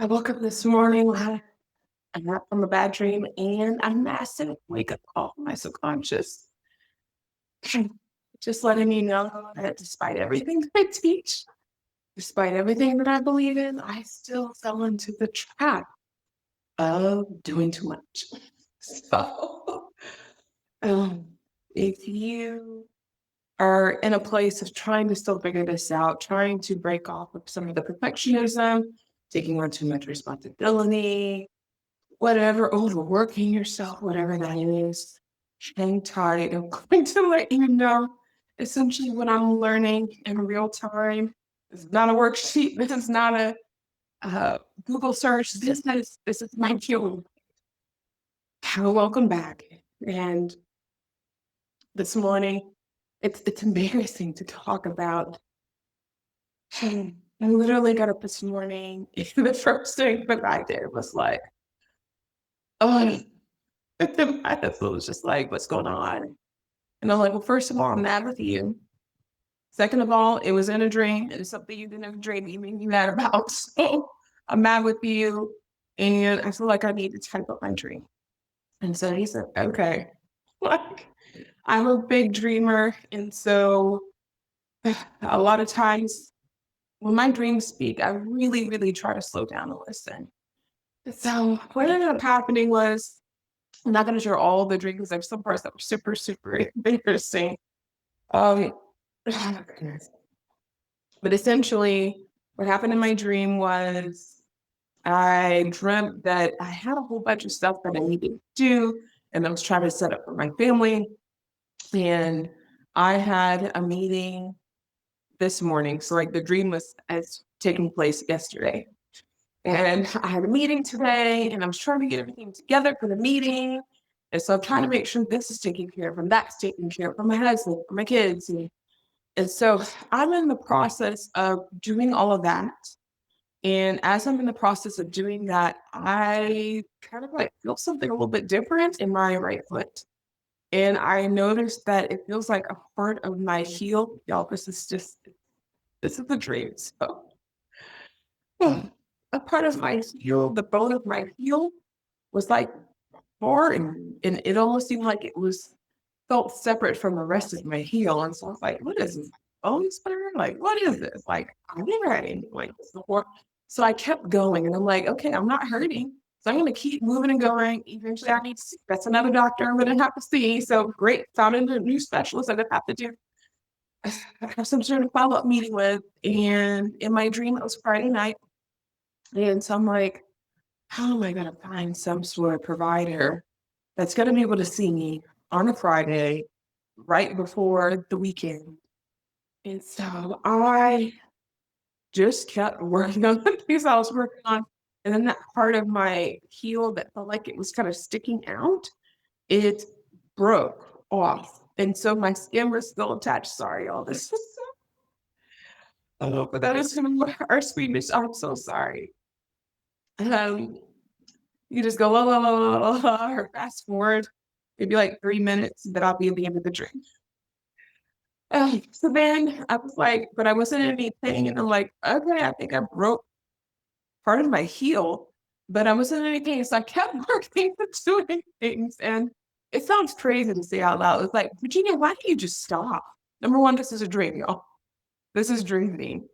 woke up this morning, had a nap from a bad dream, and a massive wake up call from my subconscious. Just letting me know that despite everything that I teach, despite everything that I believe in, I still fell into the trap of doing too much. So, um, if you are in a place of trying to still figure this out, trying to break off of some of the perfectionism, taking on too much responsibility, whatever, overworking yourself, whatever that is, hang tight. I'm going to let you know essentially what I'm learning in real time. This is not a worksheet. This is not a Google search. This is my fuel. Welcome back. And this morning, it's embarrassing to talk about. I literally got up this morning. The first thing that I did was like, oh, my husband was just like, what's going on? And I'm like, well, first of all, I'm mad with you. Second of all, it was in a dream. It's something you didn't have a dream you made me mad about. So I'm mad with you. And I feel like I need to type up my dream. And so he said, okay. Like, I'm a big dreamer. And so a lot of times when my dreams speak, I really, really try to slow down and listen. So what ended up happening was, I'm not going to share all the dreams. There's some parts that were super, super interesting. Oh my goodness. But essentially, what happened in my dream was I dreamt that I had a whole bunch of stuff that I needed to do, and I was trying to set up for my family. And I had a meeting this morning. So, like, the dream was as taking place yesterday. And I had a meeting today, and I was trying to get everything together for the meeting. And so I'm trying to make sure this is taken care of, and that's taken care of for my husband, for my kids. And so I'm in the process of doing all of that. And as I'm in the process of doing that, I kind of like feel something a little bit different in my right foot. And I noticed that it feels like a part of my heel. Y'all, this is the dream. So a part of my heel, the bone of my heel was like foreign. And it almost seemed like it was felt separate from the rest of my heel. And so I was like, what is this? Bone spur? Like, what is this? Like, I've never had anything like this before. So I kept going and I'm like, okay, I'm not hurting. So I'm going to keep moving and going. Eventually I need to see. That's another doctor I'm going to have to see. So great. Found a new specialist I'm going to have to do. I have some sort of follow-up meeting with. And in my dream, it was Friday night. And so I'm like, how am I going to find some sort of provider that's going to be able to see me on a Friday right before the weekend? And so I just kept working on the things I was working on. And then that part of my heel that felt like it was kind of sticking out, it broke off. And so my skin was still attached. Sorry, y'all. This is so, but that is our Swedish. I'm so sorry. Um, you just go la la la la la, or fast forward, maybe like 3 minutes, that I'll be at the end of the dream. So then I was like, but I wasn't in anything. And I'm like, okay, I think I broke part of my heel, but I wasn't in anything. So I kept working and doing things. And it sounds crazy to say out loud. It's like, Virginia, why don't you just stop? Number one, this is a dream, y'all. This is dreaming.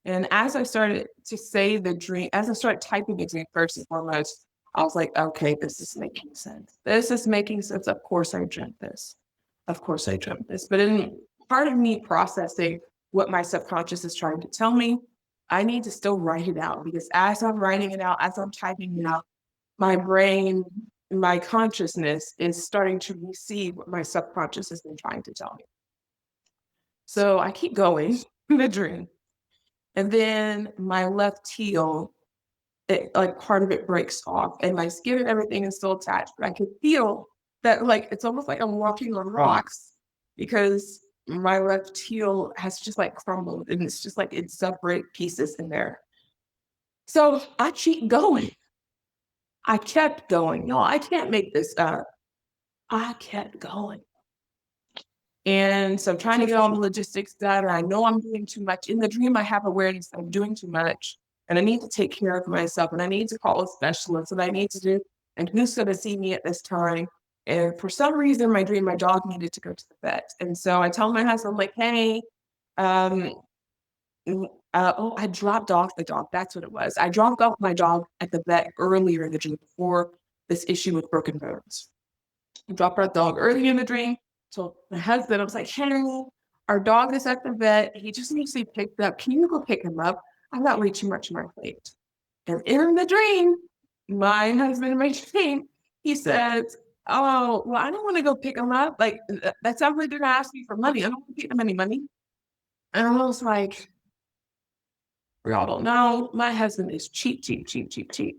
And as I started to say the dream, as I started typing the dream first and foremost, I was like, okay, this is making sense. This is making sense. Of course I dreamt this. Of course I dreamt this. But in part of me processing what my subconscious is trying to tell me, I need to still write it out, because as I'm writing it out, as I'm typing it out, my brain, my consciousness is starting to receive what my subconscious has been trying to tell me. So I keep going in the dream. And then my left heel, like part of it breaks off, and my skin and everything is still attached, but I can feel that, like, it's almost like I'm walking on rocks, because my left heel has just like crumbled, and it's just like in separate pieces in there. So I keep going. I kept going. Y'all, I can't make this up. I kept going. And so I'm trying to get all the logistics done. And I know I'm doing too much. In the dream, I have awareness that I'm doing too much. and I need to take care of myself, and I need to call a specialist, and I need to do, and who's going to see me at this time? And for some reason, my dream, my dog needed to go to the vet. And so I told my husband, like, hey, um, I dropped off the dog. That's what it was. I dropped off my dog at the vet earlier in the dream before this issue with broken bones. I dropped our dog early in the dream. So my husband, I was like, Henry, our dog is at the vet. He just needs to be picked up. Can you go pick him up? I've got way too much on my plate. And in the dream, my husband in my dream, he says, oh, well, I don't want to go pick him up. Like, that sounds like they're going to ask me for money. I don't want to pay them any money. And I was like, y'all don't know. My husband is cheap, cheap, cheap, cheap, cheap.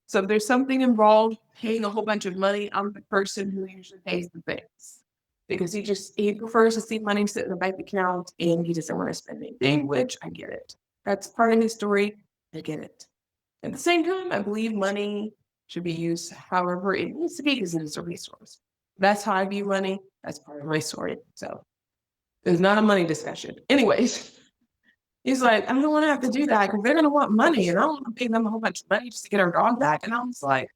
So if there's something involved paying a whole bunch of money, I'm the person who usually pays the things. Because he prefers to see money sit in the bank account and he doesn't want to spend anything, which I get it. That's part of his story. I get it. At the same time, I believe money should be used however it needs to be because it is a resource. That's how I view money. That's part of my story. So there's not a money discussion. Anyways, he's like, I don't want to have to do that because they're going to want money and I don't want to pay them a whole bunch of money just to get our dog back. And I was like,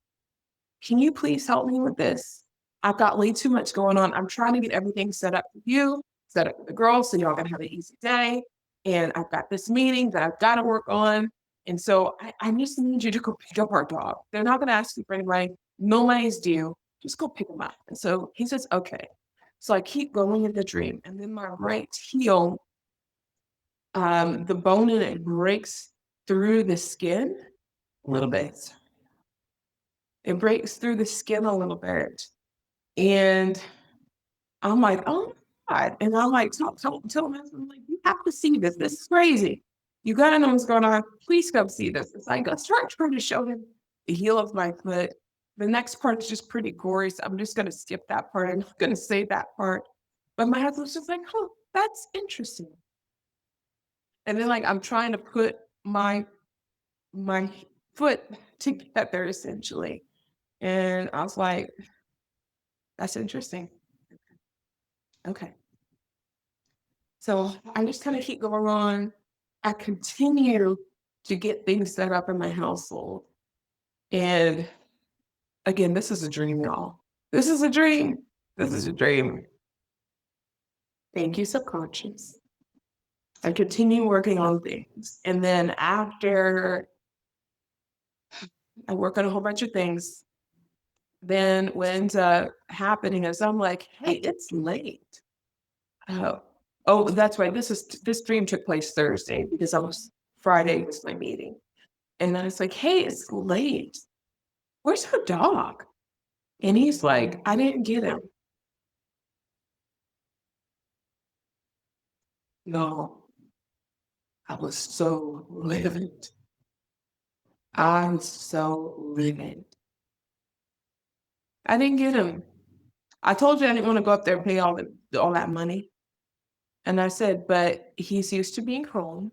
can you please help me with this? I've got way too much going on. I'm trying to get everything set up for you, set up for the girls so y'all can have an easy day. And I've got this meeting that I've got to work on. And so I just need you to go pick up our dog. They're not going to ask you for any money. No money's due. Just go pick them up. And so he says, okay. So I keep going in the dream. And then my right heel, the bone in it breaks through the skin a little bit. It breaks through the skin a little bit. And I'm like, oh my God. And I'm like, tell my husband, like, you have to see this. This is crazy. You got to know what's going on. Please come see this. It's like, I start trying to show him the heel of my foot. The next part is just pretty gory. So I'm just going to skip that part. I'm not going to say that part. But my husband's just like, oh, that's interesting. And then like, I'm trying to put my foot together essentially. And I was like, that's interesting. Okay. So I just kind of keep going on. I continue to get things set up in my household. And again, this is a dream, y'all. This is a dream. This is a dream. Thank you, subconscious. I continue working on things. And then after I work on a whole bunch of things, then what ends up happening is I'm like, hey, it's late. Oh, that's right. This dream took place Thursday because Friday was my meeting. And I was like, hey, it's late. Where's her dog? And he's like, I didn't get him. No, I was so livid. I'm so livid. I didn't get him. I told you I didn't want to go up there and pay all that money. And I said, but he's used to being home.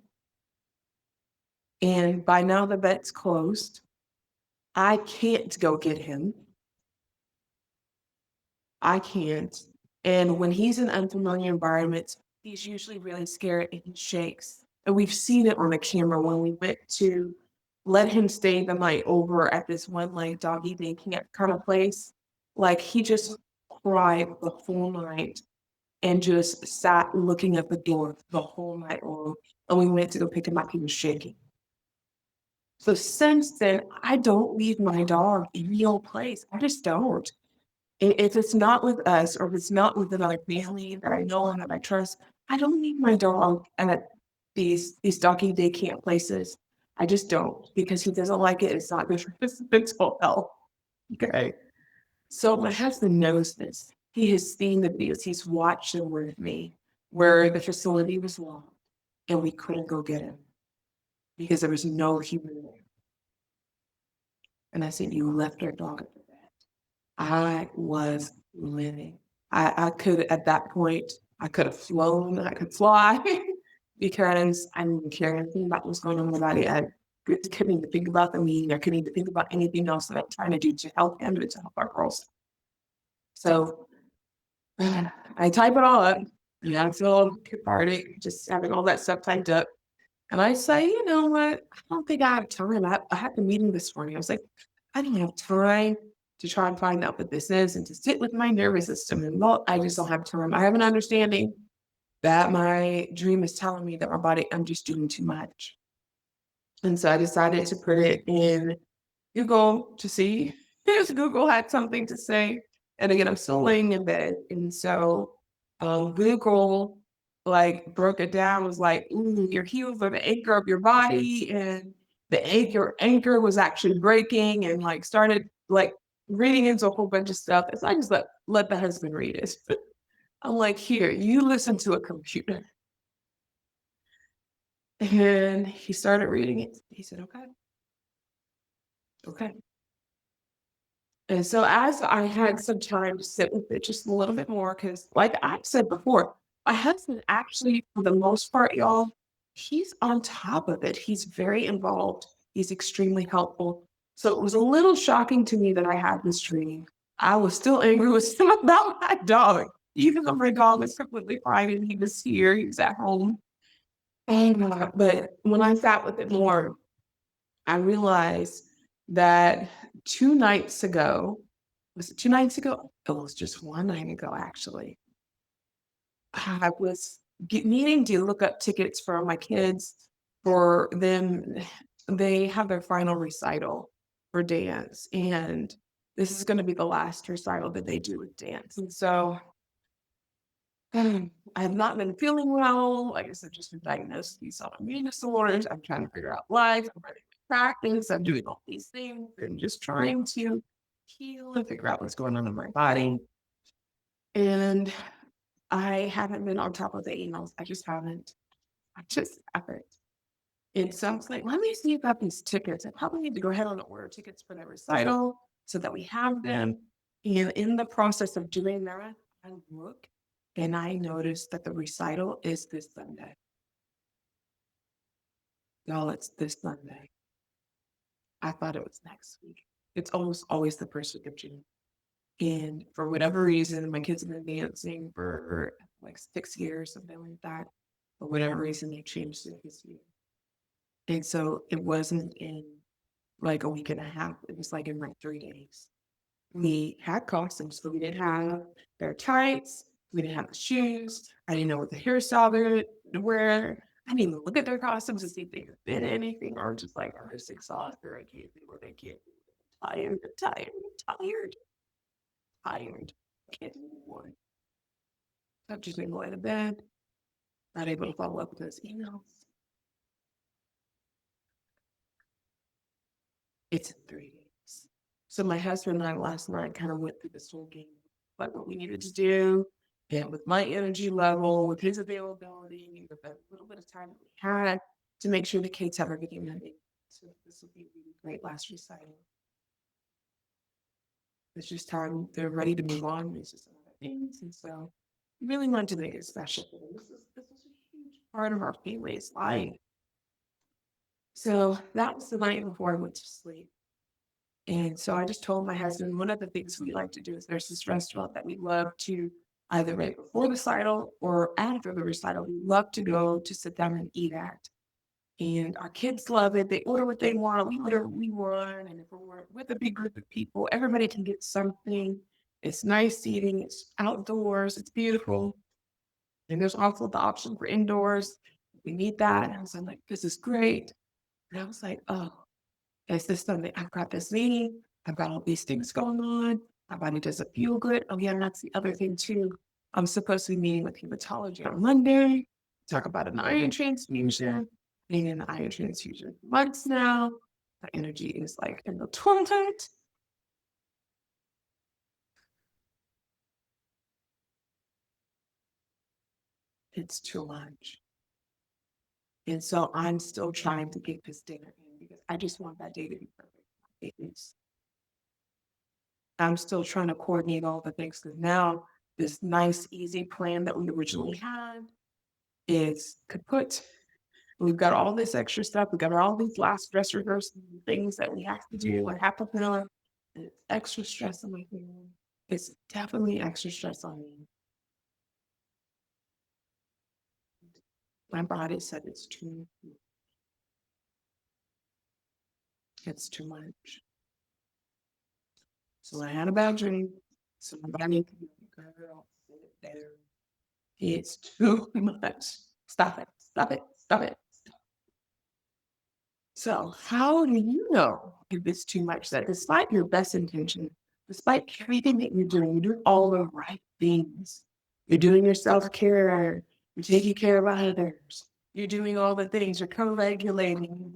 And by now the vet's closed. I can't go get him. I can't. And when he's in unfamiliar environments, he's usually really scared and he shakes. And we've seen it on the camera when we went to let him stay the night over at this one like doggy daycare kind of place. Like he just cried the whole night and just sat looking at the door the whole night long. And we went to go pick him up. He was shaking. So since then, I don't leave my dog in the old place. I just don't. If it's not with us or if it's not with another family that I know and that I trust, I don't leave my dog at these doggy daycare places. I just don't because he doesn't like it. It's not good for his mental health. Okay. So my husband knows this. He has seen the videos. He's watched them with me where the facility was locked and we couldn't go get him because there was no human there. And I said, you left our dog at the vet. I was living. I could, at that point, I could have flown, I could fly because I didn't care anything about what was going on in my body. I couldn't even think about the meeting. I couldn't even think about anything else that I'm trying to do to help him and to help our girls. So I type it all up. Yeah, I feel cathartic, just having all that stuff typed up. And I say, you know what? I don't think I have time. I had the meeting this morning. I was like, I don't have time to try and find out what this is and to sit with my nervous system. And well, I just don't have time. I have an understanding that my dream is telling me that my body, I'm just doing too much. And so I decided to put it in Google to see if Google had something to say. And again, I'm still laying in bed. And so Google like broke it down, was like, ooh, your heels are the anchor of your body. And the anchor was actually breaking, and like started like reading into a whole bunch of stuff. And so I just let the husband read it. I'm like, here, you listen to a computer. And he started reading it. He said, okay, okay. And so as I had some time to sit with it just a little bit more, because like I said before, my husband actually, for the most part, y'all, he's on top of it. He's very involved. He's extremely helpful. So it was a little shocking to me that I had this dream. I was still angry with him about my dog, even though my dog was completely fine and he was here, he was at home. And but when I sat with it more, I realized that 2 nights ago, was it 2 nights ago? It was just one night ago, actually. I was needing to look up tickets for my kids for them. They have their final recital for dance, and this is going to be the last recital that they do with dance. And so I have not been feeling well. Like I said, just been diagnosed with these autoimmune disorders. I'm trying to figure out life. I'm ready to practice. I'm doing all these things and just trying to heal and figure out what's going on in my body. And I haven't been on top of the emails. I just haven't. I just haven't. And so I was like, let me see about these tickets. I probably need to go ahead and order tickets for that recital so that we have them. And in the process of doing that, I look and I noticed that the recital is this Sunday. Y'all, it's this Sunday. I thought it was next week. It's almost always the first week of June. And for whatever reason, my kids have been dancing for like 6 years, something like that. For whatever reason, they changed it this year. And so it wasn't in like a week and a half. It was like in like 3 days. We had costumes, but we didn't have their tights. We didn't have the shoes. I didn't know what the hairstyle they would wear. I didn't even look at their costumes to see if they could fit anything, or just like, I'm just exhausted. I can't do what I can't do. Tired, tired, tired, tired. Can't do anymore. I've just been going to bed, not able to follow up with those emails. It's in 3 days. So my husband and I last night kind of went through this whole game, like what we needed to do, and with my energy level, with his availability, with the little bit of time that we had to make sure the kids have everything they need. So this will be a really great last recital. It's just time they're ready to move on. It's just other things, and so we really wanted to make it special. This is a huge part of our family's life. So that was the night before I went to sleep. And so I just told my husband, one of the things we like to do is there's this restaurant that we love to either right before the recital or after the recital. We love to go to sit down and eat at. And our kids love it. They order what they want. We order what we want. And if we're with a big group of people, everybody can get something. It's nice eating. It's outdoors. It's beautiful. And there's also the option for indoors. We need that. And I was like, this is great. And I was like, oh, it's this Sunday. I've got this meeting. I've got all these things going on. My body doesn't feel good. Oh, yeah, and that's the other thing, too. I'm supposed to be meeting with hematology on Monday, talk about an iron transfusion. Being in an iron transfusion for months now. My energy is like in the toilet. It's too much. And so I'm still trying to get this dinner in because I just want that day to be perfect. It is. I'm still trying to coordinate all the things because now this nice, easy plan that we originally had is kaput. We've got all this extra stuff. We got all these last dress rehearsal things that we have to do. I have to fill in. And it's extra stress on my family. It's definitely extra stress on me. My body said it's too much. It's too much. So I had a bad dream. So my body, girl, sit down. It's too much. Stop it. Stop it. Stop it. So how do you know if it's too much that despite your best intention, despite everything that you're doing all the right things. You're doing your self-care, you're taking care of others, you're doing all the things, you're co-regulating,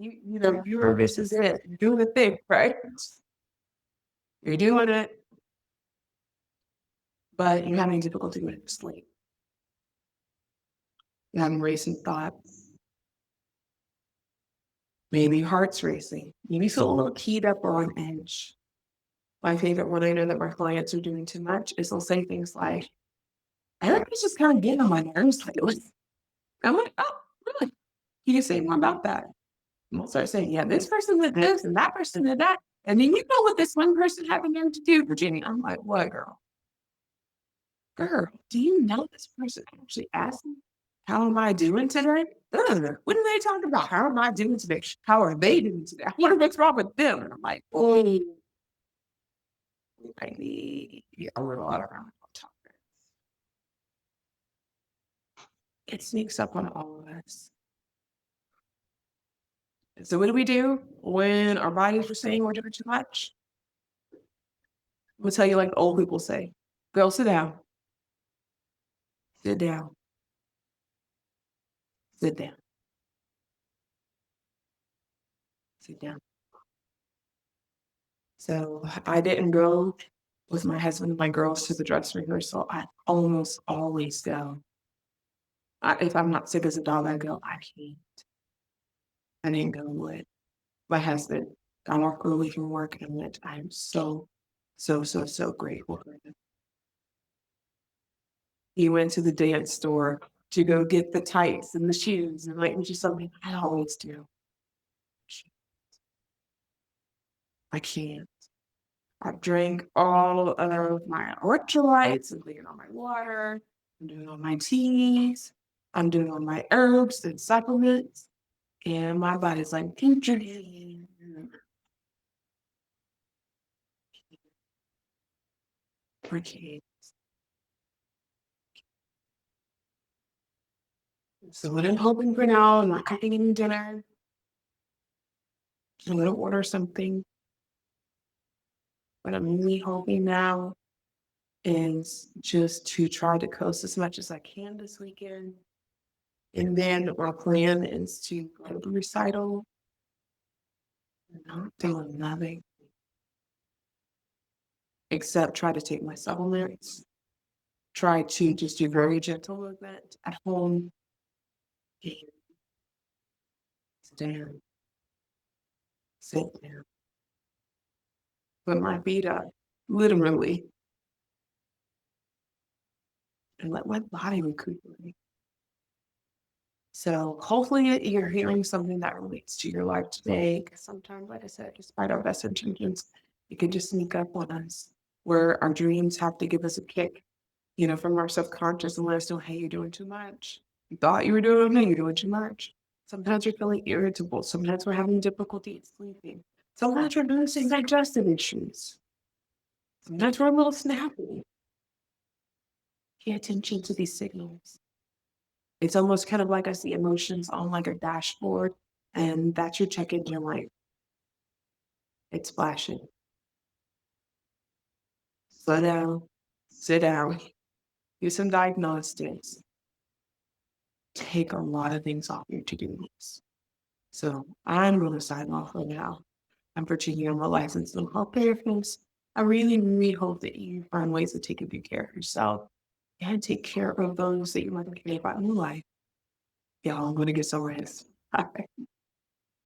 this is it. You're doing the thing, right? You're doing it, but you're having difficulty with sleep. You're having racing thoughts. Maybe your heart's racing. Maybe you feel a little keyed up or on edge. My favorite one, I know that my clients are doing too much, is they'll say things like, everybody's just kind of getting on my nerves lately. I'm like, oh, really? You can say more about that. And we'll start saying, yeah, this person did this and that person did that. And then you know what this one person had to do, Virginia. I'm like, what, girl? Girl, do you know this person actually asked me, how am I doing today? Ugh, what are they talking about? How am I doing today? How are they doing today? I wonder what's wrong with them. And I'm like, oh, I need a little around topic. It sneaks up on all of us. So what do we do when our bodies are saying we're doing too much? I'm gonna tell you like old people say, girl, sit down. Sit down. Sit down. Sit down. So I didn't go with my husband and my girls to the dress rehearsal. I almost always go. If I'm not sick as a dog, I go, I can't. I didn't go with my husband. Got off early from work and went. I'm so grateful for him. He went to the dance store to go get the tights and the shoes and like, which is something I always do. I can't. I've drank all of my electrolytes and doing all my water. I'm doing all my teas. I'm doing all my herbs and supplements. And my body's like, okay. So what I'm hoping for now, I'm not cooking any dinner. I'm gonna order something. What I'm really hoping now is just to try to coast as much as I can this weekend. And then our plan is to go to the recital. Not doing nothing except try to take my supplements. Try to just do very gentle movement at home. And sit down. Sit down. Put my feet up, literally, and let my body recuperate. So hopefully you're hearing something that relates to your life today. Because sometimes, like I said, despite our best intentions, it can just sneak up on us where our dreams have to give us a kick, from our subconscious and let us know, hey, you're doing too much. You thought you were doing okay, you're doing too much. Sometimes you're feeling irritable. Sometimes we're having difficulty sleeping. Sometimes we're noticing digestive issues. Sometimes we're a little snappy. Pay attention to these signals. It's almost kind of like I see emotions on like a dashboard, and that's your check engine light. It's flashing. Slow down, sit down, do some diagnostics, take a lot of things off your to-do list. So I'm going to sign off for now. I'm Virginia. I'm a licensed mental health therapist. I really, really hope that you find ways of taking good care of yourself and take care of those that you might care about in your life. Yeah, I'm going to get some rest. All right.